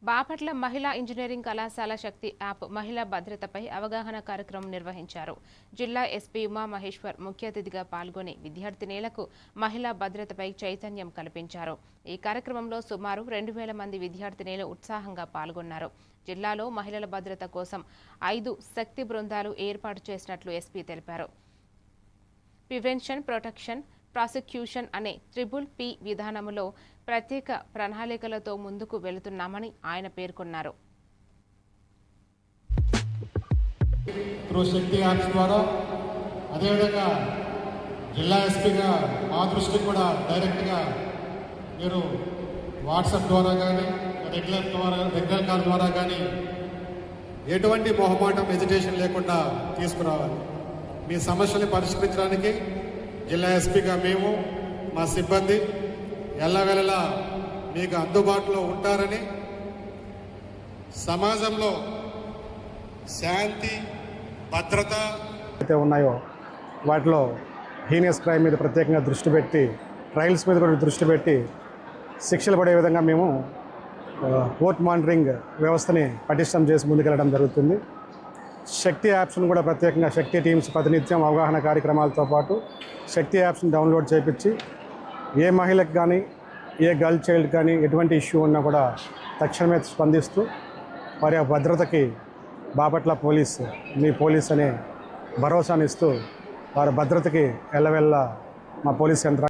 బాపట్ల మహిళా ఇంజనీరింగ్ కళాశాల శక్తి యాప్ మహిళా భద్రతపై అవగాహన కార్యక్రమం నిర్వహించారు. జిల్లా ఎస్పీ ఉమా మహేశ్వర్ ముఖ్య అతిథిగా పాల్గొని విద్యార్థినులకు మహిళా భద్రతపై చైతన్యం కల్పించారు. ఈ కార్యక్రమంలో సుమారు 2000 మంది విద్యార్థినులు ఉత్సాహంగా పాల్గొన్నారు. జిల్లాలో మహిళల భద్రత కోసం 5 శక్తి బృందాలు ఏర్పాటు చేసినట్లు ఎస్పీ తెలిపారు. ప్రివెన్షన్, ప్రొటెక్షన్, ప్రాసిక్యూషన్ అనే ట్రిపుల్-P విధానంలో ప్రత్యేక ప్రణాళికలతో ముందుకు వెళుతున్నామని ఆయన పేర్కొన్నారు. శక్తి యాప్స్ ద్వారా అదేవిధంగా జిల్లా ఎస్పీగా మా దృష్టికి కూడా డైరెక్ట్గా మీరు వాట్సాప్ ద్వారా కానీ రెగ్యులర్ కాల్ ద్వారా కానీ ఎటువంటి మొహమాటం ఎజిటేషన్ లేకుండా తీసుకురావాలి. మీ సమస్యల్ని పరిష్కరించడానికి జిల్లా ఎస్పీగా మేము మా సిబ్బంది ఎల్లవేళలా మీకు అందుబాటులో ఉంటారని, సమాజంలో శాంతి భద్రత అయితే ఉన్నాయో వాటిలో హీనియస్ క్రైమ్ మీద ప్రత్యేకంగా దృష్టి పెట్టి, ట్రయల్స్ మీద కూడా దృష్టి పెట్టి శిక్షలు పడే విధంగా మేము కోర్ట్ మానిటరింగ్ వ్యవస్థని పటిష్టం చేసి ముందుకెళ్ళడం జరుగుతుంది. శక్తి యాప్స్ను కూడా ప్రత్యేకంగా శక్తి టీమ్స్ ప్రతినిత్యం అవగాహన కార్యక్రమాలతో పాటు శక్తి యాప్స్ని డౌన్లోడ్ చేయించి ఏ మహిళకు కానీ ఏ గర్ల్ చైల్డ్ కానీ ఎటువంటి ఇష్యూ ఉన్నా కూడా తక్షణమే స్పందిస్తూ వారి భద్రతకి బాపట్ల పోలీస్ మీ పోలీస్ అనే భరోసానిస్తూ వారి భద్రతకి ఎల్లవెల్ల మా పోలీస్ యంత్రాంగం